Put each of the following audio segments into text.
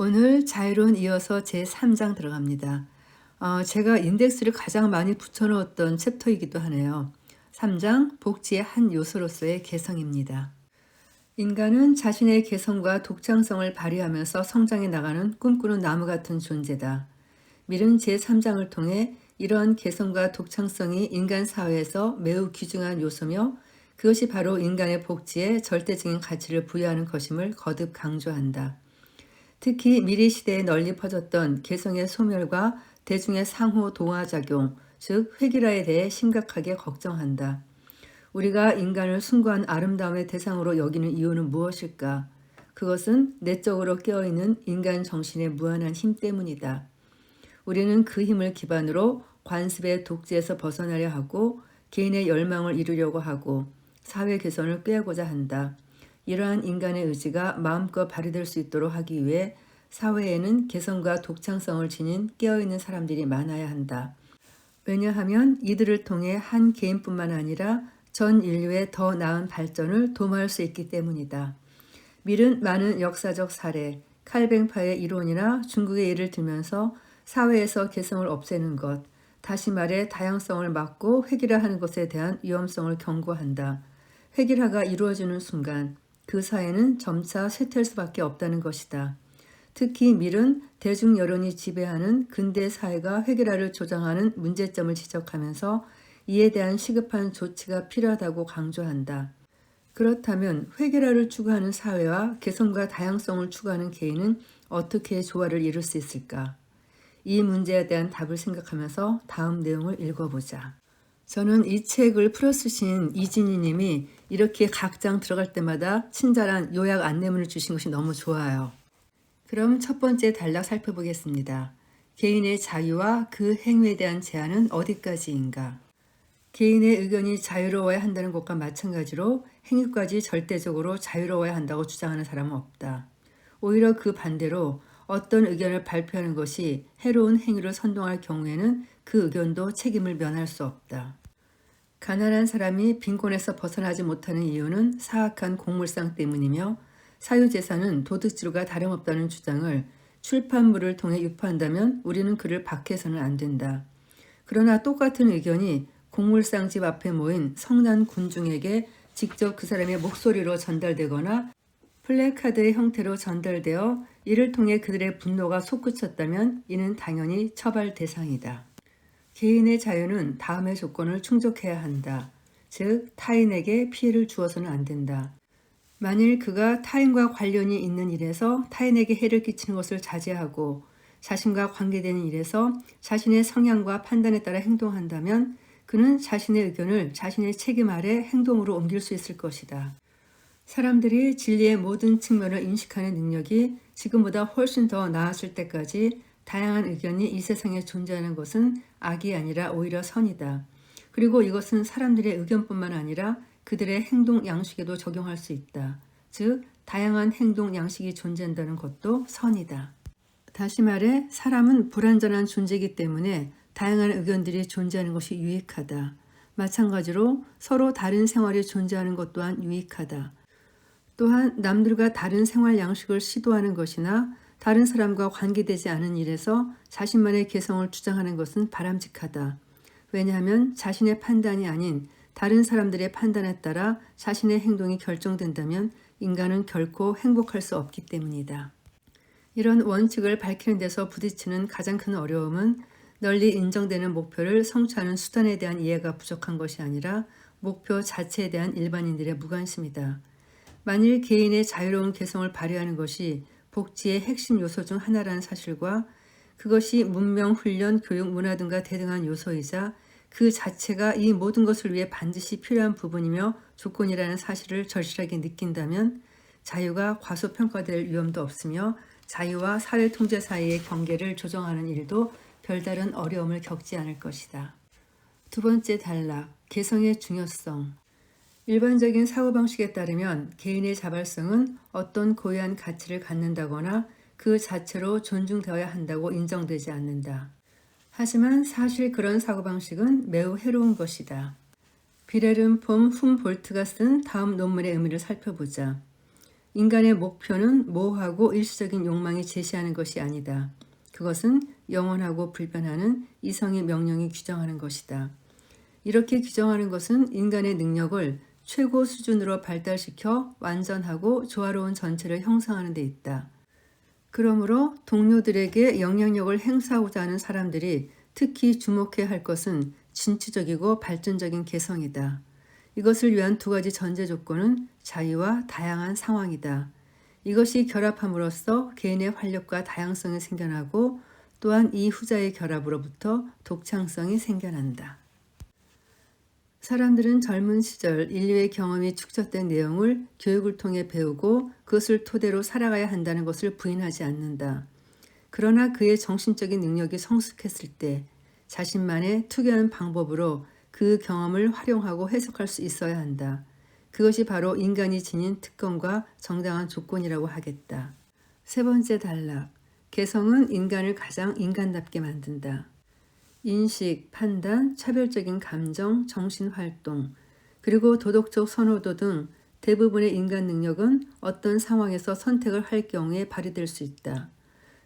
오늘 자유로운 이어서 제3장 들어갑니다. 제가 인덱스를 가장 많이 붙여놓았던 챕터이기도 하네요. 3장 복지의 한 요소로서의 개성입니다. 인간은 자신의 개성과 독창성을 발휘하면서 성장해 나가는 꿈꾸는 나무 같은 존재다. 밀은 제3장을 통해 이러한 개성과 독창성이 인간 사회에서 매우 귀중한 요소며 그것이 바로 인간의 복지에 절대적인 가치를 부여하는 것임을 거듭 강조한다. 특히 미리 시대에 널리 퍼졌던 개성의 소멸과 대중의 상호 동화작용, 즉 획일화에 대해 심각하게 걱정한다. 우리가 인간을 숭고한 아름다움의 대상으로 여기는 이유는 무엇일까? 그것은 내적으로 깨어있는 인간 정신의 무한한 힘 때문이다. 우리는 그 힘을 기반으로 관습의 독재에서 벗어나려 하고 개인의 열망을 이루려고 하고 사회 개선을 꾀하고자 한다. 이러한 인간의 의지가 마음껏 발휘될 수 있도록 하기 위해 사회에는 개성과 독창성을 지닌 깨어있는 사람들이 많아야 한다. 왜냐하면 이들을 통해 한 개인뿐만 아니라 전 인류의 더 나은 발전을 도모할 수 있기 때문이다. 밀은 많은 역사적 사례, 칼뱅파의 이론이나 중국의 예를 들면서 사회에서 개성을 없애는 것, 다시 말해 다양성을 막고 획일화하는 것에 대한 위험성을 경고한다. 획일화가 이루어지는 순간 그 사회는 점차 쇠퇴할 수밖에 없다는 것이다. 특히 밀은 대중 여론이 지배하는 근대 사회가 획일화를 조장하는 문제점을 지적하면서 이에 대한 시급한 조치가 필요하다고 강조한다. 그렇다면 획일화를 추구하는 사회와 개성과 다양성을 추구하는 개인은 어떻게 조화를 이룰 수 있을까? 이 문제에 대한 답을 생각하면서 다음 내용을 읽어보자. 저는 이 책을 풀어쓰신 이진희 님이 이렇게 각 장 들어갈 때마다 친절한 요약 안내문을 주신 것이 너무 좋아요. 그럼 첫 번째 단락 살펴보겠습니다. 개인의 자유와 그 행위에 대한 제한은 어디까지인가? 개인의 의견이 자유로워야 한다는 것과 마찬가지로 행위까지 절대적으로 자유로워야 한다고 주장하는 사람은 없다. 오히려 그 반대로 어떤 의견을 발표하는 것이 해로운 행위를 선동할 경우에는 그 의견도 책임을 면할 수 없다. 가난한 사람이 빈곤에서 벗어나지 못하는 이유는 사악한 곡물상 때문이며 사유재산은 도둑질과 다름없다는 주장을 출판물을 통해 유포한다면 우리는 그를 박해서는 안 된다. 그러나 똑같은 의견이 곡물상집 앞에 모인 성난 군중에게 직접 그 사람의 목소리로 전달되거나 플래카드의 형태로 전달되어 이를 통해 그들의 분노가 솟구쳤다면 이는 당연히 처벌 대상이다. 개인의 자유는 다음의 조건을 충족해야 한다. 즉, 타인에게 피해를 주어서는 안 된다. 만일 그가 타인과 관련이 있는 일에서 타인에게 해를 끼치는 것을 자제하고 자신과 관계되는 일에서 자신의 성향과 판단에 따라 행동한다면 그는 자신의 의견을 자신의 책임 아래 행동으로 옮길 수 있을 것이다. 사람들이 진리의 모든 측면을 인식하는 능력이 지금보다 훨씬 더 나아질 때까지 다양한 의견이 이 세상에 존재하는 것은 악이 아니라 오히려 선이다. 그리고 이것은 사람들의 의견뿐만 아니라 그들의 행동 양식에도 적용할 수 있다. 즉, 다양한 행동 양식이 존재한다는 것도 선이다. 다시 말해 사람은 불완전한 존재이기 때문에 다양한 의견들이 존재하는 것이 유익하다. 마찬가지로 서로 다른 생활이 존재하는 것 또한 유익하다. 또한 남들과 다른 생활 양식을 시도하는 것이나 다른 사람과 관계되지 않은 일에서 자신만의 개성을 주장하는 것은 바람직하다. 왜냐하면 자신의 판단이 아닌 다른 사람들의 판단에 따라 자신의 행동이 결정된다면 인간은 결코 행복할 수 없기 때문이다. 이런 원칙을 밝히는 데서 부딪히는 가장 큰 어려움은 널리 인정되는 목표를 성취하는 수단에 대한 이해가 부족한 것이 아니라 목표 자체에 대한 일반인들의 무관심이다. 만일 개인의 자유로운 개성을 발휘하는 것이 복지의 핵심 요소 중 하나라는 사실과 그것이 문명, 훈련, 교육, 문화 등과 대등한 요소이자 그 자체가 이 모든 것을 위해 반드시 필요한 부분이며 조건이라는 사실을 절실하게 느낀다면 자유가 과소평가될 위험도 없으며 자유와 사회 통제 사이의 경계를 조정하는 일도 별다른 어려움을 겪지 않을 것이다. 두 번째 단락, 개성의 중요성. 일반적인 사고방식에 따르면 개인의 자발성은 어떤 고유한 가치를 갖는다거나 그 자체로 존중되어야 한다고 인정되지 않는다. 하지만 사실 그런 사고방식은 매우 해로운 것이다. 비레른 폼 훔볼트가 쓴 다음 논문의 의미를 살펴보자. 인간의 목표는 모호하고 일시적인 욕망이 제시하는 것이 아니다. 그것은 영원하고 불변하는 이성의 명령이 규정하는 것이다. 이렇게 규정하는 것은 인간의 능력을 최고 수준으로 발달시켜 완전하고 조화로운 전체를 형성하는 데 있다. 그러므로 동료들에게 영향력을 행사하고자 하는 사람들이 특히 주목해야 할 것은 진취적이고 발전적인 개성이다. 이것을 위한 두 가지 전제 조건은 자유와 다양한 상황이다. 이것이 결합함으로써 개인의 활력과 다양성이 생겨나고 또한 이 후자의 결합으로부터 독창성이 생겨난다. 사람들은 젊은 시절 인류의 경험이 축적된 내용을 교육을 통해 배우고 그것을 토대로 살아가야 한다는 것을 부인하지 않는다. 그러나 그의 정신적인 능력이 성숙했을 때 자신만의 특유한 방법으로 그 경험을 활용하고 해석할 수 있어야 한다. 그것이 바로 인간이 지닌 특권과 정당한 조건이라고 하겠다. 세 번째 단락. 개성은 인간을 가장 인간답게 만든다. 인식, 판단, 차별적인 감정, 정신활동, 그리고 도덕적 선호도 등 대부분의 인간 능력은 어떤 상황에서 선택을 할 경우에 발휘될 수 있다.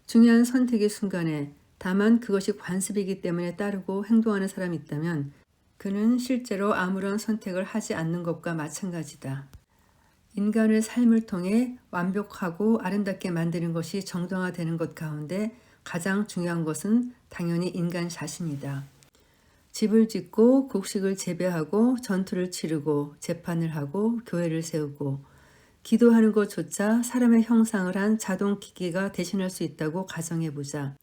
중요한 선택의 순간에 다만 그것이 관습이기 때문에 따르고 행동하는 사람이 있다면 그는 실제로 아무런 선택을 하지 않는 것과 마찬가지다. 인간의 삶을 통해 완벽하고 아름답게 만드는 것이 정당화되는 것 가운데 가장 중요한 것은 당연히 인간 자신이다. 집을 짓고 곡식을 재배하고 전투를 치르고 재판을 하고 교회를 세우고 기도하는 것조차 사람의 형상을 한 자동 기기가 대신할 수 있다고 가정해보자.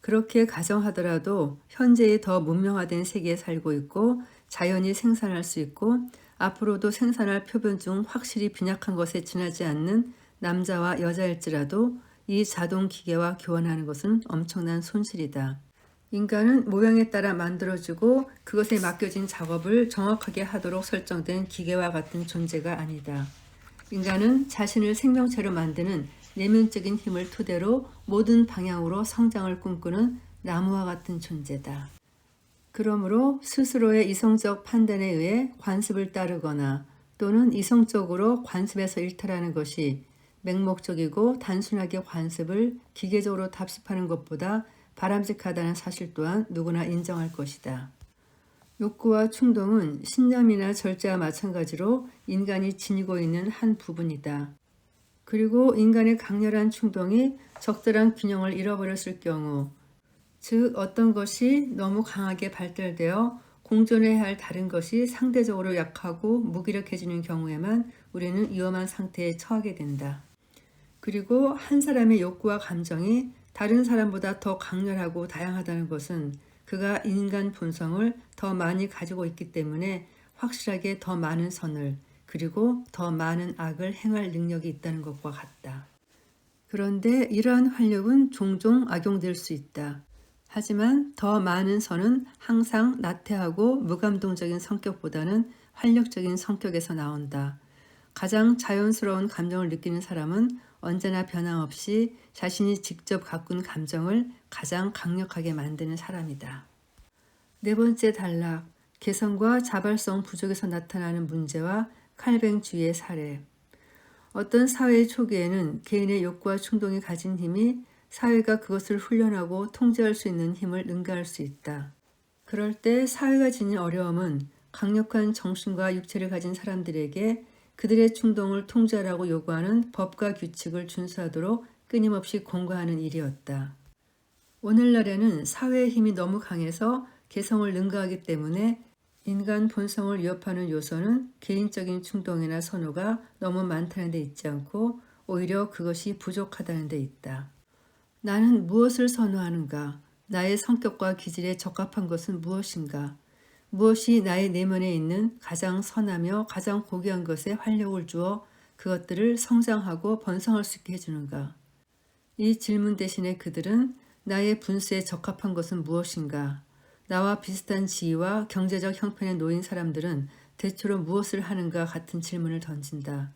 그렇게 가정하더라도 현재의 더 문명화된 세계에 살고 있고 자연이 생산할 수 있고 앞으로도 생산할 표본 중 확실히 빈약한 것에 지나지 않는 남자와 여자일지라도 이 자동 기계와 교환하는 것은 엄청난 손실이다. 인간은 모양에 따라 만들어지고 그것에 맡겨진 작업을 정확하게 하도록 설정된 기계와 같은 존재가 아니다. 인간은 자신을 생명체로 만드는 내면적인 힘을 토대로 모든 방향으로 성장을 꿈꾸는 나무와 같은 존재다. 그러므로 스스로의 이성적 판단에 의해 관습을 따르거나 또는 이성적으로 관습에서 일탈하는 것이 맹목적이고 단순하게 관습을 기계적으로 답습하는 것보다 바람직하다는 사실 또한 누구나 인정할 것이다. 욕구와 충동은 신념이나 절제와 마찬가지로 인간이 지니고 있는 한 부분이다. 그리고 인간의 강렬한 충동이 적절한 균형을 잃어버렸을 경우, 즉 어떤 것이 너무 강하게 발달되어 공존해야 할 다른 것이 상대적으로 약하고 무기력해지는 경우에만 우리는 위험한 상태에 처하게 된다. 그리고 한 사람의 욕구와 감정이 다른 사람보다 더 강렬하고 다양하다는 것은 그가 인간 본성을 더 많이 가지고 있기 때문에 확실하게 더 많은 선을 그리고 더 많은 악을 행할 능력이 있다는 것과 같다. 그런데 이러한 활력은 종종 악용될 수 있다. 하지만 더 많은 선은 항상 나태하고 무감동적인 성격보다는 활력적인 성격에서 나온다. 가장 자연스러운 감정을 느끼는 사람은 언제나 변함없이 자신이 직접 가꾼 감정을 가장 강력하게 만드는 사람이다. 네 번째 단락, 개성과 자발성 부족에서 나타나는 문제와 칼뱅주의의 사례. 어떤 사회의 초기에는 개인의 욕구와 충동이 가진 힘이 사회가 그것을 훈련하고 통제할 수 있는 힘을 능가할 수 있다. 그럴 때 사회가 지닌 어려움은 강력한 정신과 육체를 가진 사람들에게 그들의 충동을 통제하라고 요구하는 법과 규칙을 준수하도록 끊임없이 공고하는 일이었다. 오늘날에는 사회의 힘이 너무 강해서 개성을 능가하기 때문에 인간 본성을 위협하는 요소는 개인적인 충동이나 선호가 너무 많다는 데 있지 않고 오히려 그것이 부족하다는 데 있다. 나는 무엇을 선호하는가? 나의 성격과 기질에 적합한 것은 무엇인가? 무엇이 나의 내면에 있는 가장 선하며 가장 고귀한 것에 활력을 주어 그것들을 성장하고 번성할 수 있게 해주는가? 이 질문 대신에 그들은 나의 분수에 적합한 것은 무엇인가? 나와 비슷한 지위와 경제적 형편에 놓인 사람들은 대체로 무엇을 하는가 같은 질문을 던진다.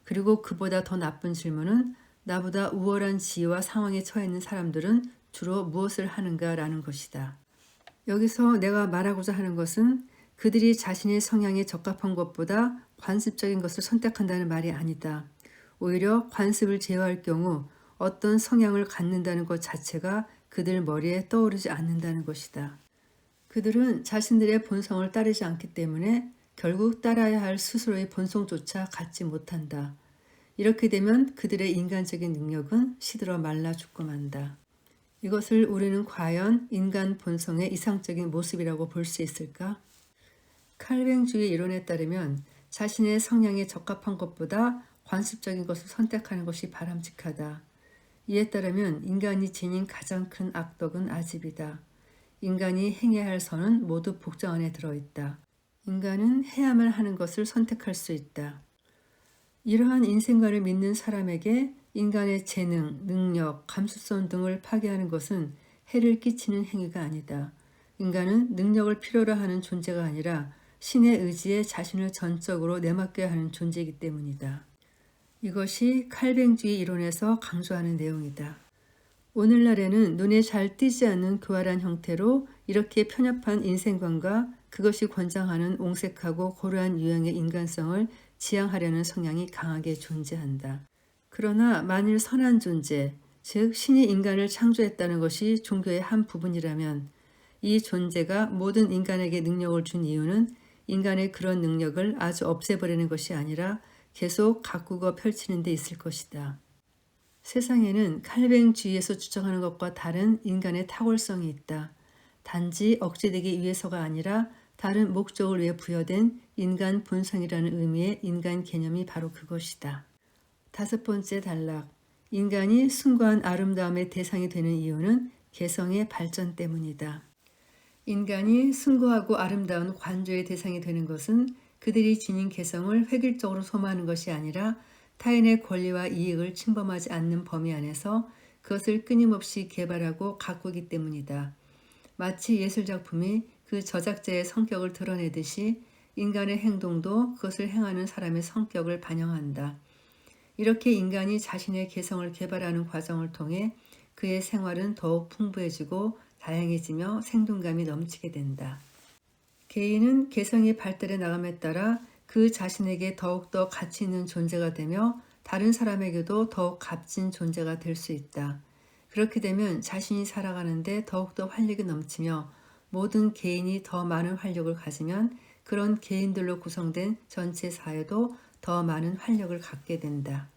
그리고 그보다 더 나쁜 질문은 나보다 우월한 지위와 상황에 처해 있는 사람들은 주로 무엇을 하는가라는 것이다. 여기서 내가 말하고자 하는 것은 그들이 자신의 성향에 적합한 것보다 관습적인 것을 선택한다는 말이 아니다. 오히려 관습을 제어할 경우 어떤 성향을 갖는다는 것 자체가 그들 머리에 떠오르지 않는다는 것이다. 그들은 자신들의 본성을 따르지 않기 때문에 결국 따라야 할 스스로의 본성조차 갖지 못한다. 이렇게 되면 그들의 인간적인 능력은 시들어 말라 죽고 만다. 이것을 우리는 과연 인간 본성의 이상적인 모습이라고 볼 수 있을까? 칼뱅주의 이론에 따르면 자신의 성향에 적합한 것보다 관습적인 것을 선택하는 것이 바람직하다. 이에 따르면 인간이 지닌 가장 큰 악덕은 아집이다. 인간이 행해야 할 선은 모두 복장 안에 들어있다. 인간은 해야만 하는 것을 선택할 수 있다. 이러한 인생관을 믿는 사람에게 인간의 재능, 능력, 감수성 등을 파괴하는 것은 해를 끼치는 행위가 아니다. 인간은 능력을 필요로 하는 존재가 아니라 신의 의지에 자신을 전적으로 내맡겨야 하는 존재이기 때문이다. 이것이 칼뱅주의 이론에서 강조하는 내용이다. 오늘날에는 눈에 잘 띄지 않는 교활한 형태로 이렇게 편협한 인생관과 그것이 권장하는 옹색하고 고루한 유형의 인간성을 지향하려는 성향이 강하게 존재한다. 그러나 만일 선한 존재, 즉 신이 인간을 창조했다는 것이 종교의 한 부분이라면 이 존재가 모든 인간에게 능력을 준 이유는 인간의 그런 능력을 아주 없애버리는 것이 아니라 계속 가꾸고 펼치는 데 있을 것이다. 세상에는 칼뱅주의에서 주장하는 것과 다른 인간의 탁월성이 있다. 단지 억제되기 위해서가 아니라 다른 목적을 위해 부여된 인간 본성이라는 의미의 인간 개념이 바로 그것이다. 5번째 단락. 인간이 숭고한 아름다움의 대상이 되는 이유는 개성의 발전 때문이다. 인간이 숭고하고 아름다운 관조의 대상이 되는 것은 그들이 지닌 개성을 획일적으로 소모하는 것이 아니라 타인의 권리와 이익을 침범하지 않는 범위 안에서 그것을 끊임없이 개발하고 가꾸기 때문이다. 마치 예술작품이 그 저작자의 성격을 드러내듯이 인간의 행동도 그것을 행하는 사람의 성격을 반영한다. 이렇게 인간이 자신의 개성을 개발하는 과정을 통해 그의 생활은 더욱 풍부해지고 다양해지며 생동감이 넘치게 된다. 개인은 개성의 발달해 나감에 따라 그 자신에게 더욱더 가치 있는 존재가 되며 다른 사람에게도 더욱 값진 존재가 될 수 있다. 그렇게 되면 자신이 살아가는데 더욱더 활력이 넘치며 모든 개인이 더 많은 활력을 가지면 그런 개인들로 구성된 전체 사회도 더 많은 활력을 갖게 된다.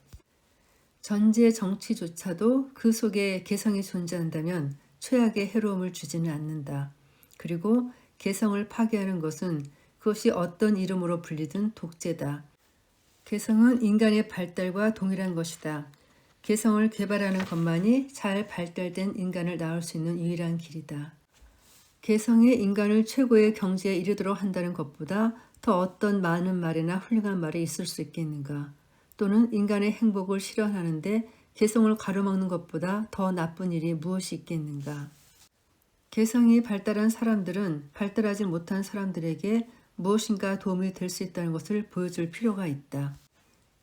전제 정치조차도 그 속에 개성이 존재한다면 최악의 해로움을 주지는 않는다. 그리고 개성을 파괴하는 것은 그것이 어떤 이름으로 불리든 독재다. 개성은 인간의 발달과 동일한 것이다. 개성을 개발하는 것만이 잘 발달된 인간을 낳을 수 있는 유일한 길이다. 개성이 인간을 최고의 경지에 이르도록 한다는 것보다 더 어떤 많은 말이나 훌륭한 말이 있을 수 있겠는가? 또는 인간의 행복을 실현하는데 개성을 가로막는 것보다 더 나쁜 일이 무엇이 있겠는가? 개성이 발달한 사람들은 발달하지 못한 사람들에게 무엇인가 도움이 될 수 있다는 것을 보여줄 필요가 있다.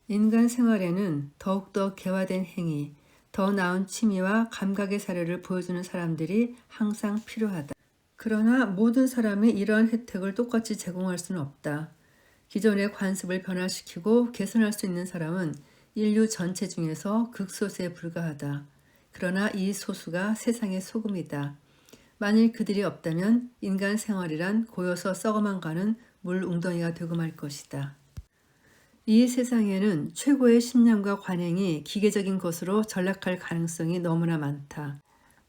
인간 생활에는 더욱더 개화된 행위, 더 나은 취미와 감각의 사례를 보여주는 사람들이 항상 필요하다. 그러나 모든 사람이 이러한 혜택을 똑같이 제공할 수는 없다. 기존의 관습을 변화시키고 개선할 수 있는 사람은 인류 전체 중에서 극소수에 불과하다. 그러나 이 소수가 세상의 소금이다. 만일 그들이 없다면 인간 생활이란 고여서 썩어만 가는 물 웅덩이가 되고 말 것이다. 이 세상에는 최고의 신념과 관행이 기계적인 것으로 전락할 가능성이 너무나 많다.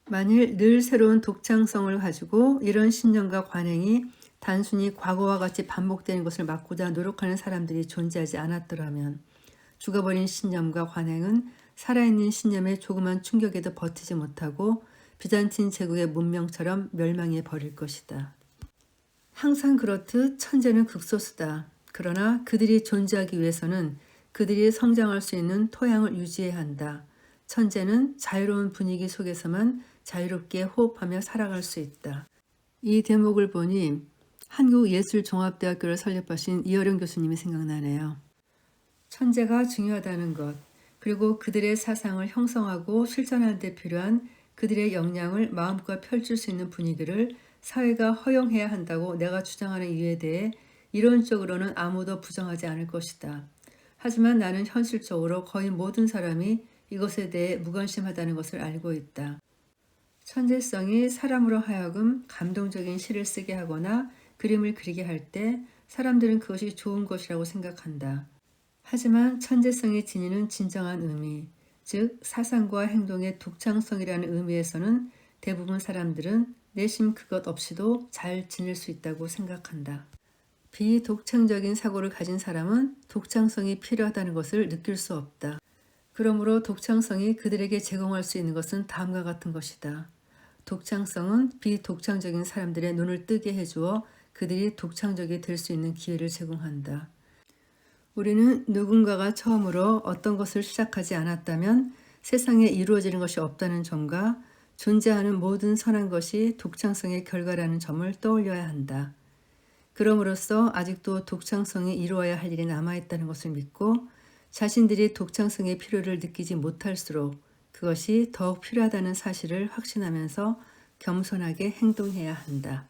만일 늘 새로운 독창성을 가지고 이런 신념과 관행이 단순히 과거와 같이 반복되는 것을 막고자 노력하는 사람들이 존재하지 않았더라면 죽어버린 신념과 관행은 살아있는 신념의 조그만 충격에도 버티지 못하고 비잔틴 제국의 문명처럼 멸망해 버릴 것이다. 항상 그렇듯 천재는 극소수다. 그러나 그들이 존재하기 위해서는 그들이 성장할 수 있는 토양을 유지해야 한다. 천재는 자유로운 분위기 속에서만 자유롭게 호흡하며 살아갈 수 있다. 이 대목을 보니 한국예술종합대학교를 설립하신 이어령 교수님이 생각나네요. 천재가 중요하다는 것, 그리고 그들의 사상을 형성하고 실천하는 데 필요한 그들의 역량을 마음껏 펼칠 수 있는 분위기를 사회가 허용해야 한다고 내가 주장하는 이유에 대해 이론적으로는 아무도 부정하지 않을 것이다. 하지만 나는 현실적으로 거의 모든 사람이 이것에 대해 무관심하다는 것을 알고 있다. 천재성이 사람으로 하여금 감동적인 시를 쓰게 하거나 그림을 그리게 할 때 사람들은 그것이 좋은 것이라고 생각한다. 하지만 천재성이 지니는 진정한 의미, 즉 사상과 행동의 독창성이라는 의미에서는 대부분 사람들은 내심 그것 없이도 잘 지낼 수 있다고 생각한다. 비독창적인 사고를 가진 사람은 독창성이 필요하다는 것을 느낄 수 없다. 그러므로 독창성이 그들에게 제공할 수 있는 것은 다음과 같은 것이다. 독창성은 비독창적인 사람들의 눈을 뜨게 해주어 그들이 독창적이 될 수 있는 기회를 제공한다. 우리는 누군가가 처음으로 어떤 것을 시작하지 않았다면 세상에 이루어지는 것이 없다는 점과 존재하는 모든 선한 것이 독창성의 결과라는 점을 떠올려야 한다. 그럼으로써 아직도 독창성이 이루어야 할 일이 남아있다는 것을 믿고 자신들이 독창성의 필요를 느끼지 못할수록 그것이 더욱 필요하다는 사실을 확신하면서 겸손하게 행동해야 한다.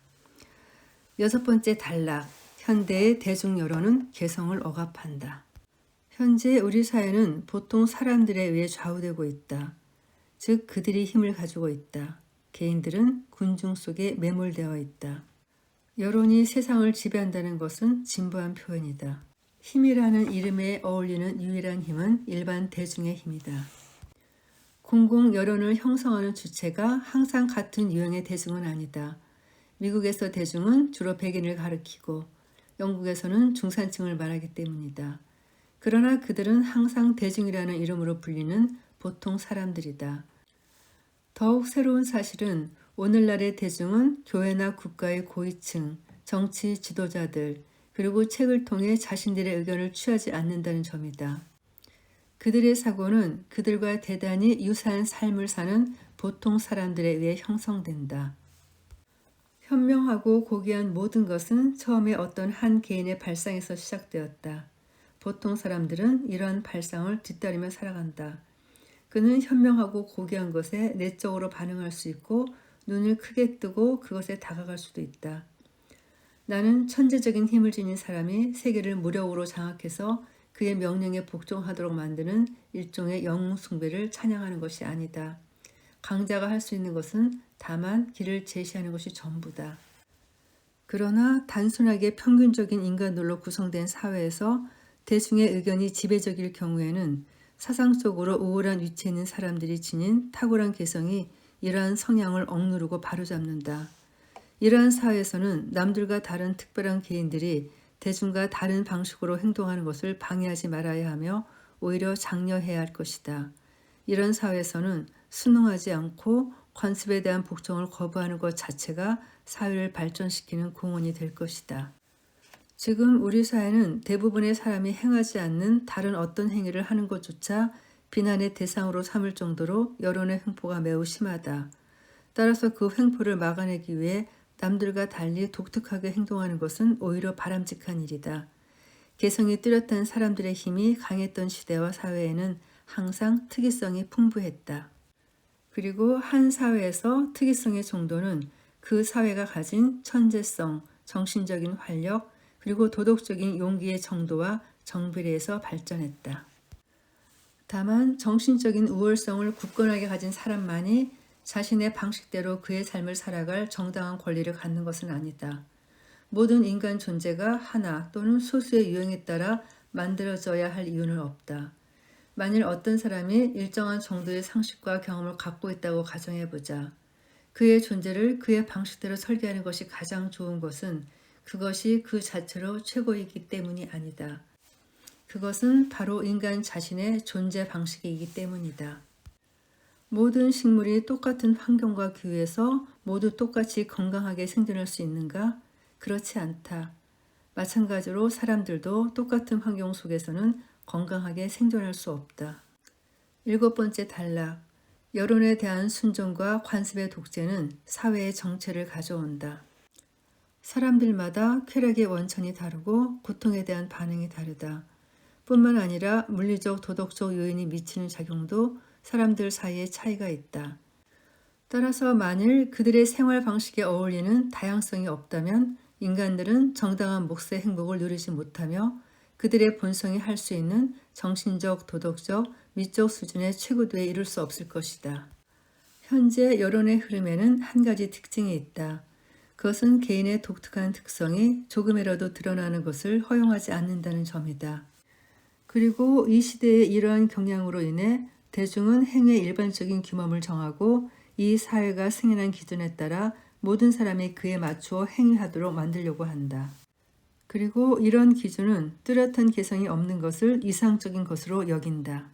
여섯 번째 단락, 현대의 대중 여론은 개성을 억압한다. 현재 우리 사회는 보통 사람들에 의해 좌우되고 있다. 즉 그들이 힘을 가지고 있다. 개인들은 군중 속에 매몰되어 있다. 여론이 세상을 지배한다는 것은 진부한 표현이다. 힘이라는 이름에 어울리는 유일한 힘은 일반 대중의 힘이다. 공공 여론을 형성하는 주체가 항상 같은 유형의 대중은 아니다. 미국에서 대중은 주로 백인을 가리키고 영국에서는 중산층을 말하기 때문이다. 그러나 그들은 항상 대중이라는 이름으로 불리는 보통 사람들이다. 더욱 새로운 사실은 오늘날의 대중은 교회나 국가의 고위층, 정치 지도자들, 그리고 책을 통해 자신들의 의견을 취하지 않는다는 점이다. 그들의 사고는 그들과 대단히 유사한 삶을 사는 보통 사람들에 의해 형성된다. 현명하고 고귀한 모든 것은 처음에 어떤 한 개인의 발상에서 시작되었다. 보통 사람들은 이러한 발상을 뒤따르며 살아간다. 그는 현명하고 고귀한 것에 내적으로 반응할 수 있고 눈을 크게 뜨고 그것에 다가갈 수도 있다. 나는 천재적인 힘을 지닌 사람이 세계를 무력으로 장악해서 그의 명령에 복종하도록 만드는 일종의 영웅 숭배를 찬양하는 것이 아니다. 강자가 할 수 있는 것은 다만 길을 제시하는 것이 전부다. 그러나 단순하게 평균적인 인간들로 구성된 사회에서 대중의 의견이 지배적일 경우에는 사상적으로 우월한 위치에 있는 사람들이 지닌 탁월한 개성이 이러한 성향을 억누르고 바로잡는다. 이러한 사회에서는 남들과 다른 특별한 개인들이 대중과 다른 방식으로 행동하는 것을 방해하지 말아야 하며 오히려 장려해야 할 것이다. 이런 사회에서는 순응하지 않고 관습에 대한 복종을 거부하는 것 자체가 사회를 발전시키는 공헌이 될 것이다. 지금 우리 사회는 대부분의 사람이 행하지 않는 다른 어떤 행위를 하는 것조차 비난의 대상으로 삼을 정도로 여론의 횡포가 매우 심하다. 따라서 그 횡포를 막아내기 위해 남들과 달리 독특하게 행동하는 것은 오히려 바람직한 일이다. 개성이 뚜렷한 사람들의 힘이 강했던 시대와 사회에는 항상 특이성이 풍부했다. 그리고 한 사회에서 특이성의 정도는 그 사회가 가진 천재성, 정신적인 활력, 그리고 도덕적인 용기의 정도와 정비례해서 발전했다. 다만 정신적인 우월성을 굳건하게 가진 사람만이 자신의 방식대로 그의 삶을 살아갈 정당한 권리를 갖는 것은 아니다. 모든 인간 존재가 하나 또는 소수의 유형에 따라 만들어져야 할 이유는 없다. 만일 어떤 사람이 일정한 정도의 상식과 경험을 갖고 있다고 가정해보자. 그의 존재를 그의 방식대로 설계하는 것이 가장 좋은 것은 그것이 그 자체로 최고이기 때문이 아니다. 그것은 바로 인간 자신의 존재 방식이기 때문이다. 모든 식물이 똑같은 환경과 기후에서 모두 똑같이 건강하게 생존할 수 있는가? 그렇지 않다. 마찬가지로 사람들도 똑같은 환경 속에서는 건강하게 생존할 수 없다. 일곱 번째 단락. 여론에 대한 순종과 관습의 독재는 사회의 정체를 가져온다. 사람들마다 쾌락의 원천이 다르고 고통에 대한 반응이 다르다. 뿐만 아니라 물리적, 도덕적 요인이 미치는 작용도 사람들 사이에 차이가 있다. 따라서 만일 그들의 생활 방식에 어울리는 다양성이 없다면 인간들은 정당한 몫의 행복을 누리지 못하며 그들의 본성이 할 수 있는 정신적, 도덕적, 미적 수준의 최고도에 이를 수 없을 것이다. 현재 여론의 흐름에는 한 가지 특징이 있다. 그것은 개인의 독특한 특성이 조금이라도 드러나는 것을 허용하지 않는다는 점이다. 그리고 이 시대의 이러한 경향으로 인해 대중은 행위의 일반적인 규범을 정하고 이 사회가 승인한 기준에 따라 모든 사람이 그에 맞추어 행위하도록 만들려고 한다. 그리고 이런 기준은 뚜렷한 개성이 없는 것을 이상적인 것으로 여긴다.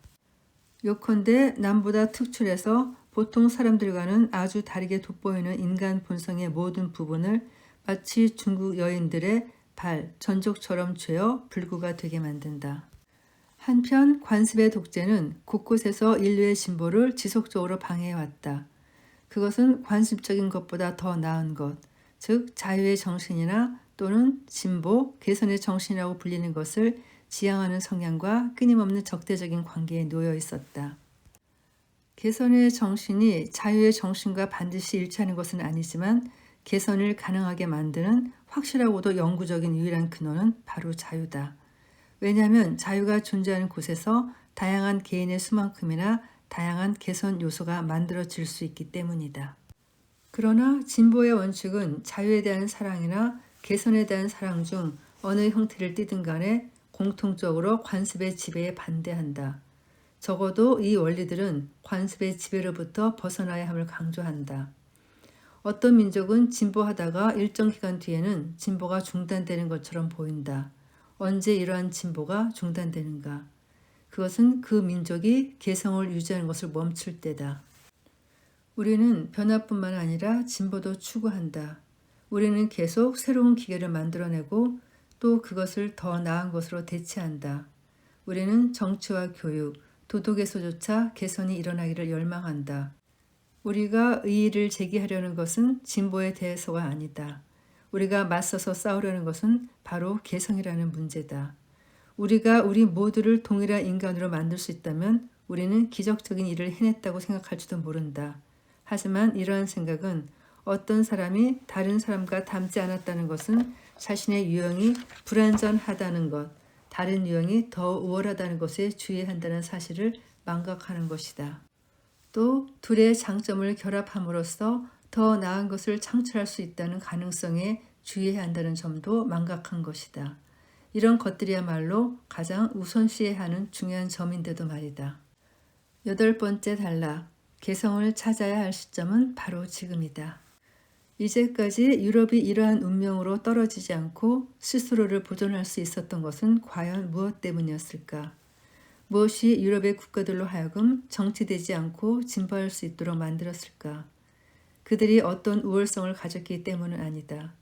요컨대 남보다 특출해서 보통 사람들과는 아주 다르게 돋보이는 인간 본성의 모든 부분을 마치 중국 여인들의 발, 전족처럼 죄어 불구가 되게 만든다. 한편 관습의 독재는 곳곳에서 인류의 진보를 지속적으로 방해해왔다. 그것은 관습적인 것보다 더 나은 것, 즉 자유의 정신이나 또는 진보, 개선의 정신이라고 불리는 것을 지향하는 성향과 끊임없는 적대적인 관계에 놓여 있었다. 개선의 정신이 자유의 정신과 반드시 일치하는 것은 아니지만 개선을 가능하게 만드는 확실하고도 영구적인 유일한 근원은 바로 자유다. 왜냐하면 자유가 존재하는 곳에서 다양한 개인의 수만큼이나 다양한 개선 요소가 만들어질 수 있기 때문이다. 그러나 진보의 원칙은 자유에 대한 사랑이나 개선에 대한 사랑 중 어느 형태를 띠든 간에 공통적으로 관습의 지배에 반대한다. 적어도 이 원리들은 관습의 지배로부터 벗어나야 함을 강조한다. 어떤 민족은 진보하다가 일정 기간 뒤에는 진보가 중단되는 것처럼 보인다. 언제 이러한 진보가 중단되는가? 그것은 그 민족이 개성을 유지하는 것을 멈출 때다. 우리는 변화뿐만 아니라 진보도 추구한다. 우리는 계속 새로운 기계를 만들어내고 또 그것을 더 나은 것으로 대체한다. 우리는 정치와 교육, 도덕에서조차 개선이 일어나기를 열망한다. 우리가 의의를 제기하려는 것은 진보에 대해서가 아니다. 우리가 맞서서 싸우려는 것은 바로 개성이라는 문제다. 우리가 우리 모두를 동일한 인간으로 만들 수 있다면 우리는 기적적인 일을 해냈다고 생각할지도 모른다. 하지만 이러한 생각은 어떤 사람이 다른 사람과 닮지 않았다는 것은 자신의 유형이 불완전하다는 것, 다른 유형이 더 우월하다는 것에 주의해야 한다는 사실을 망각하는 것이다. 또 둘의 장점을 결합함으로써 더 나은 것을 창출할 수 있다는 가능성에 주의해야 한다는 점도 망각한 것이다. 이런 것들이야말로 가장 우선시해야 하는 중요한 점인데도 말이다. 8번째 단락, 개성을 찾아야 할 시점은 바로 지금이다. 이제까지 유럽이 이러한 운명으로 떨어지지 않고 스스로를 보존할 수 있었던 것은 과연 무엇 때문이었을까? 무엇이 유럽의 국가들로 하여금 정치되지 않고 진보할 수 있도록 만들었을까? 그들이 어떤 우월성을 가졌기 때문은 아니다.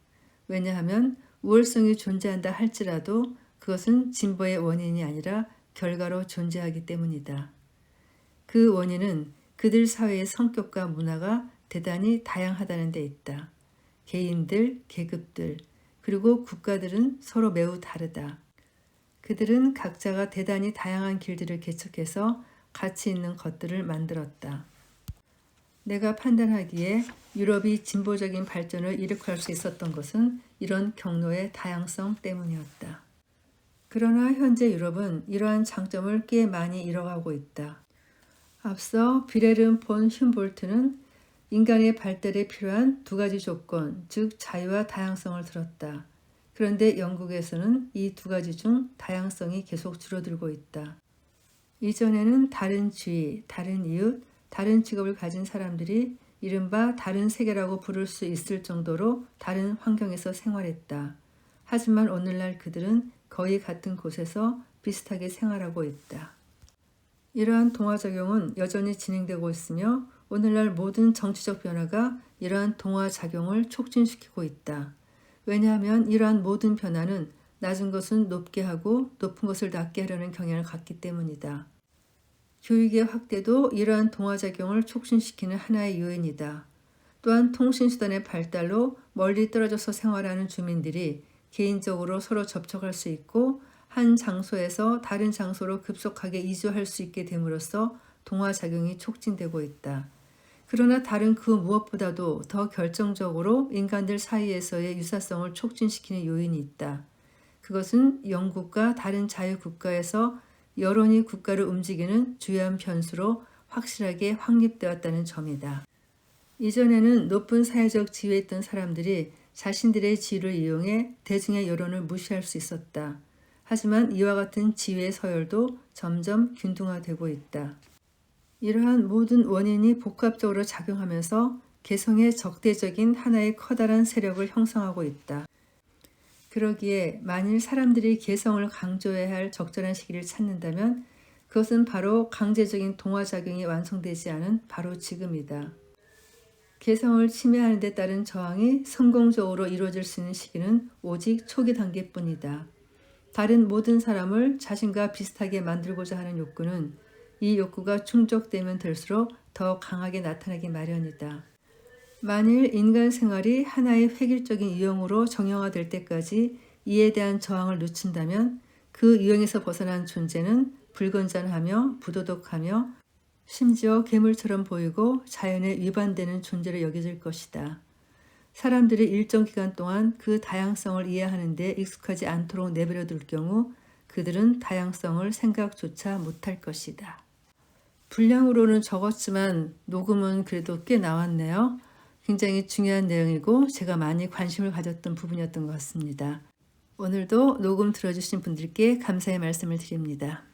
왜냐하면 우월성이 존재한다 할지라도 그것은 진보의 원인이 아니라 결과로 존재하기 때문이다. 그 원인은 그들 사회의 성격과 문화가 대단히 다양하다는 데 있다. 개인들, 계급들, 그리고 국가들은 서로 매우 다르다. 그들은 각자가 대단히 다양한 길들을 개척해서 가치 있는 것들을 만들었다. 내가 판단하기에 유럽이 진보적인 발전을 이룩할 수 있었던 것은 이런 경로의 다양성 때문이었다. 그러나 현재 유럽은 이러한 장점을 꽤 많이 잃어가고 있다. 앞서 빌헬름 폰 슌볼트는 인간의 발달에 필요한 두 가지 조건, 즉 자유와 다양성을 들었다. 그런데 영국에서는 이 두 가지 중 다양성이 계속 줄어들고 있다. 이전에는 다른 주의, 다른 이웃, 다른 직업을 가진 사람들이 이른바 다른 세계라고 부를 수 있을 정도로 다른 환경에서 생활했다. 하지만 오늘날 그들은 거의 같은 곳에서 비슷하게 생활하고 있다. 이러한 동화작용은 여전히 진행되고 있으며 오늘날 모든 정치적 변화가 이러한 동화작용을 촉진시키고 있다. 왜냐하면 이러한 모든 변화는 낮은 것은 높게 하고 높은 것을 낮게 하려는 경향을 갖기 때문이다. 교육의 확대도 이러한 동화작용을 촉진시키는 하나의 요인이다. 또한 통신수단의 발달로 멀리 떨어져서 생활하는 주민들이 개인적으로 서로 접촉할 수 있고 한 장소에서 다른 장소로 급속하게 이주할 수 있게 됨으로써 동화작용이 촉진되고 있다. 그러나 다른 그 무엇보다도 더 결정적으로 인간들 사이에서의 유사성을 촉진시키는 요인이 있다. 그것은 영국과 다른 자유국가에서 여론이 국가를 움직이는 주요한 변수로 확실하게 확립되었다는 점이다. 이전에는 높은 사회적 지위에 있던 사람들이 자신들의 지위를 이용해 대중의 여론을 무시할 수 있었다. 하지만 이와 같은 지위의 서열도 점점 균등화되고 있다. 이러한 모든 원인이 복합적으로 작용하면서 개성의 적대적인 하나의 커다란 세력을 형성하고 있다. 그러기에 만일 사람들이 개성을 강조해야 할 적절한 시기를 찾는다면 그것은 바로 강제적인 동화작용이 완성되지 않은 바로 지금이다. 개성을 침해하는 데 따른 저항이 성공적으로 이루어질 수 있는 시기는 오직 초기 단계뿐이다. 다른 모든 사람을 자신과 비슷하게 만들고자 하는 욕구는 이 욕구가 충족되면 될수록 더 강하게 나타나기 마련이다. 만일 인간 생활이 하나의 획일적인 유형으로 정형화될 때까지 이에 대한 저항을 늦춘다면 그 유형에서 벗어난 존재는 불건전하며 부도덕하며 심지어 괴물처럼 보이고 자연에 위반되는 존재로 여겨질 것이다. 사람들이 일정 기간 동안 그 다양성을 이해하는 데 익숙하지 않도록 내버려 둘 경우 그들은 다양성을 생각조차 못할 것이다. 분량으로는 적었지만 녹음은 그래도 꽤 나왔네요. 굉장히 중요한 내용이고 제가 많이 관심을 가졌던 부분이었던 것 같습니다. 오늘도 녹음 들어주신 분들께 감사의 말씀을 드립니다.